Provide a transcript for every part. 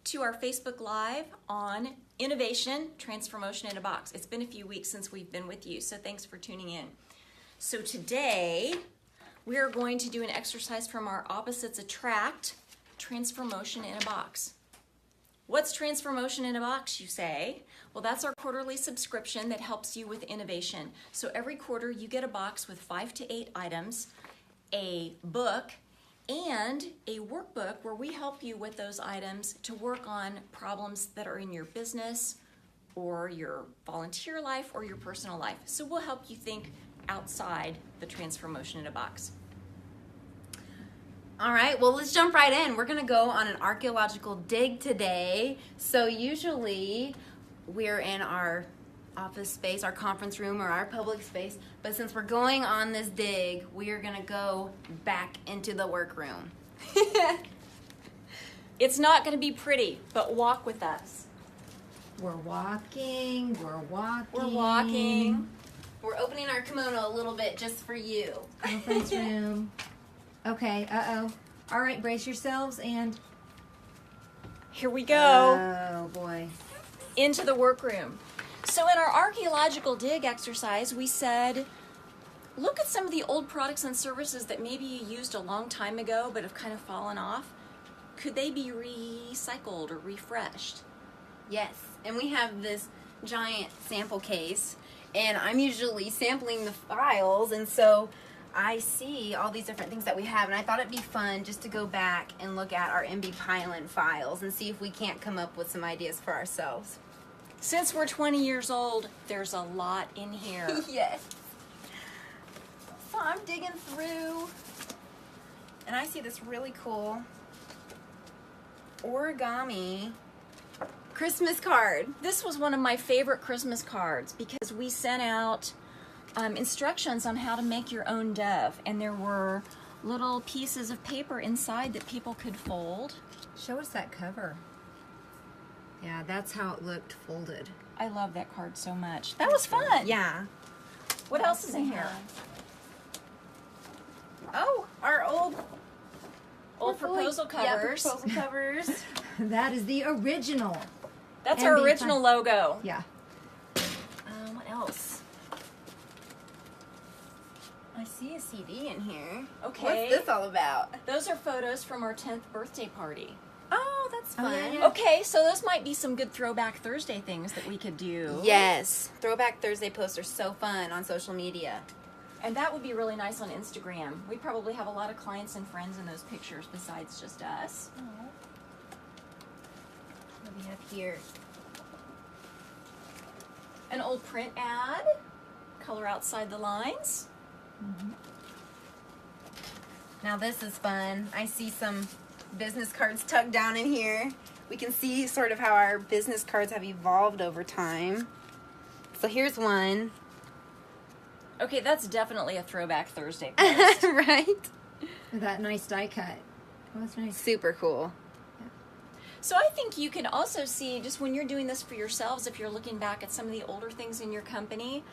to our Facebook Live on Innovation, Transformotion in a Box. It's been a few weeks since we've been with you, so thanks for tuning in. So today, we are going to do an exercise from our Opposites Attract, Transformotion in a Box. What's Transformotion in a Box, you say? Well, that's our quarterly subscription that helps you with innovation. So every quarter, you get a box with 5 to 8 items, a book, and a workbook where we help you with those items to work on problems that are in your business or your volunteer life or your personal life. So we'll help you think outside the Transformotion in a Box. All right, well, let's jump right in. We're gonna go on an archaeological dig today. So usually we're in our office space, our conference room, or our public space, but since we're going on this dig, we are gonna go back into the workroom. It's not gonna be pretty, but walk with us. We're walking. We're walking. We're opening our kimono a little bit just for you. Conference room. Okay, uh-oh. All right, brace yourselves and... Here we go. Oh, boy. Into the workroom. So in our archaeological dig exercise, we said, look at some of the old products and services that maybe you used a long time ago but have kind of fallen off. Could they be recycled or refreshed? Yes, and we have this giant sample case, and I'm usually sampling the files, and so I see all these different things that we have, and I thought it'd be fun just to go back and look at our MB Pylon files and see if we can't come up with some ideas for ourselves. Since we're 20 years old, there's a lot in here. Yes. So I'm digging through, and I see this really cool origami Christmas card. This was one of my favorite Christmas cards because we sent out instructions on how to make your own dove, and there were little pieces of paper inside that people could fold. Show us that cover. Yeah, that's how it looked folded. I love that card so much. That was fun. Yeah. What else is in here? Oh, our old proposal covers. Yeah, proposal covers. That is the original. That's our MB original logo. Yeah. What else? I see a CD in here. Okay. What's this all about? Those are photos from our 10th birthday party. Oh, that's fun. yeah. Okay, so those might be some good Throwback Thursday things that we could do. Yes. Throwback Thursday posts are so fun on social media. And that would be really nice on Instagram. We probably have a lot of clients and friends in those pictures besides just us. What do we have here? An old print ad. Color outside the lines. Now this is fun. I see some business cards tucked down in here. We can see sort of how our business cards have evolved over time. So here's one. Okay, that's definitely a Throwback Thursday post. Right? With that nice die cut. Oh, that's nice. Super cool. So I think you can also see, just when you're doing this for yourselves, if you're looking back at some of the older things in your company,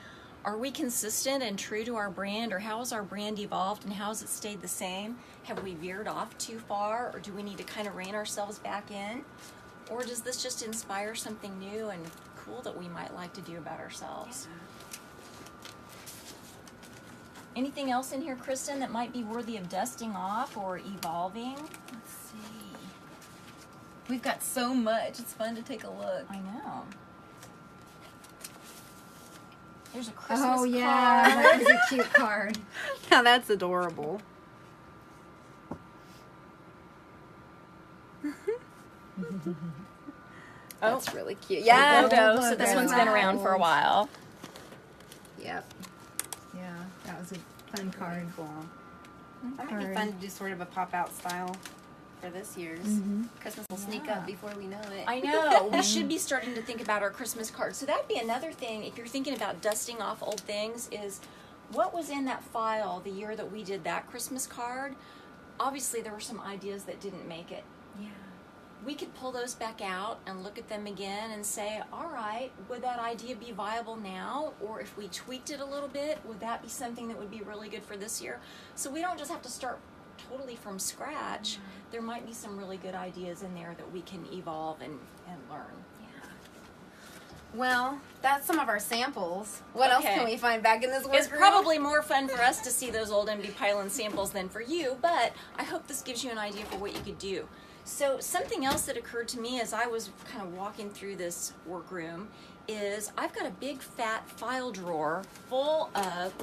are we consistent and true to our brand, or how has our brand evolved and how has it stayed the same? Have we veered off too far, or do we need to kind of rein ourselves back in? Or does this just inspire something new and cool that we might like to do about ourselves? Yeah. Anything else in here, Kristen, that might be worthy of dusting off or evolving? Let's see. We've got so much. It's fun to take a look. I know. There's a Christmas Oh, card. yeah. That was a cute card. Now that's adorable. That's really cute. Yeah. Logo. So this logo. one's been around for a while. Yep. Yeah, that was a fun card. Cool. That might be fun to do sort of a pop-out style for this year's. Christmas will sneak up before we know it. I know. We should be starting to think about our Christmas cards. So that'd be another thing, if you're thinking about dusting off old things, is what was in that file the year that we did that Christmas card? Obviously, there were some ideas that didn't make it. Yeah. We could pull those back out and look at them again and say, all right, would that idea be viable now? Or if we tweaked it a little bit, would that be something that would be really good for this year? So we don't just have to start totally from scratch, there might be some really good ideas in there that we can evolve and learn. Well, that's some of our samples. What else Okay. can we find back in this workroom? It's probably more fun for us to see those old MD pylon samples than for you, but I hope this gives you an idea for what you could do. So something else that occurred to me as I was kind of walking through this workroom is I've got a big fat file drawer full of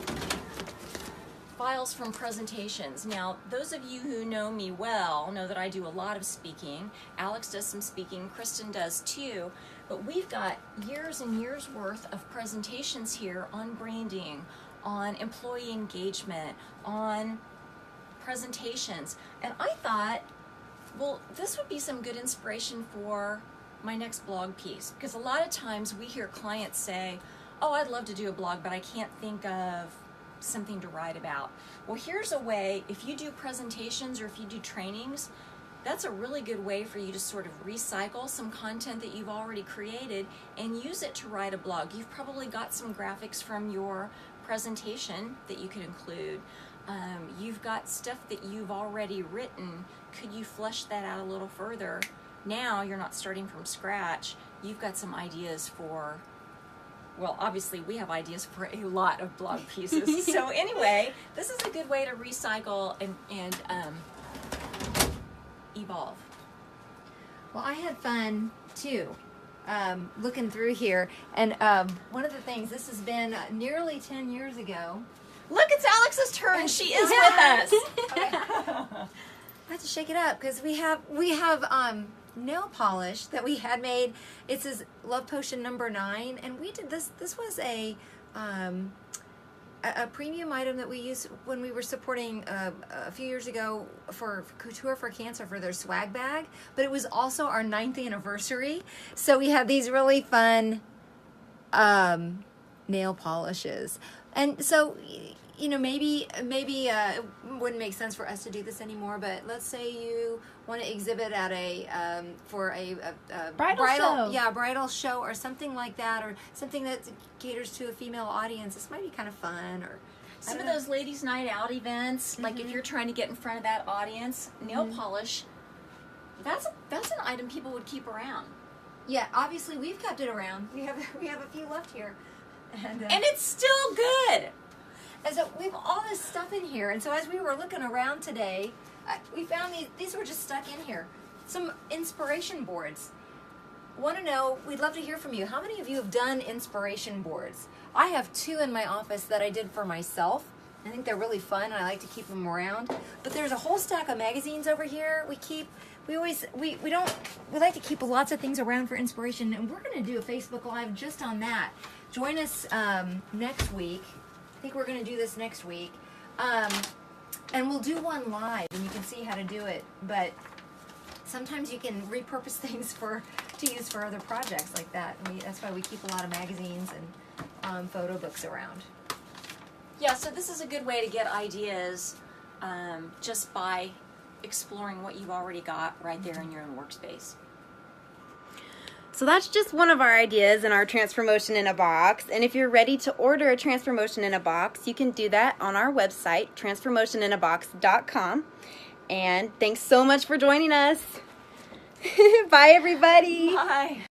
files from presentations. Now, those of you who know me well know that I do a lot of speaking. Alex does some speaking, Kristen does too, but we've got years and years worth of presentations here on branding, on employee engagement, on presentations. And I thought, well, this would be some good inspiration for my next blog piece, because a lot of times we hear clients say, oh, I'd love to do a blog, but I can't think of something to write about. Well, here's a way, if you do presentations or if you do trainings, that's a really good way for you to sort of recycle some content that you've already created and use it to write a blog. You've probably got some graphics from your presentation that you could include. You've got stuff that you've already written. Could you flesh that out a little further? Now you're not starting from scratch. You've got some ideas for, well, obviously we have ideas for a lot of blog pieces. So anyway, this is a good way to recycle and evolve. Well, I had fun too, looking through here. And one of the things, this has been nearly 10 years ago. Look, it's Alex's turn. She is with us. I have to shake it up because we have nail polish that we had made. It says Love Potion number 9, and we did this. This was a premium item that we used when we were supporting a few years ago for Couture for Cancer for their swag bag. But it was also our 9th anniversary, so we had these really fun nail polishes. And so, you know, maybe it wouldn't make sense for us to do this anymore, but let's say you want to exhibit at for a Bridal show. Yeah, bridal show or something like that, or something that caters to a female audience. This might be kind of fun, or Some of those ladies' night out events, like if you're trying to get in front of that audience, nail polish, that's an item people would keep around. Yeah, obviously we've kept it around. We have a few left here, And it's still good. and so we have all this stuff in here. And so as we were looking around today, we found these were just stuck in here. Some inspiration boards. Want to know? We'd love to hear from you. How many of you have done inspiration boards? I have 2 in my office that I did for myself. I think they're really fun, and I like to keep them around. But there's a whole stack of magazines over here. We like to keep lots of things around for inspiration, and we're going to do a Facebook Live just on that. Join us next week. I think we're going to do this next week, and we'll do one live, and you can see how to do it. But sometimes you can repurpose things to use for other projects like that. That's why we keep a lot of magazines and photo books around. Yeah, so this is a good way to get ideas just by exploring what you've already got right there in your own workspace. So that's just one of our ideas in our Transformotion in a Box. And if you're ready to order a Transformotion in a Box, you can do that on our website, transformotioninabox.com. And thanks so much for joining us. Bye, everybody. Bye.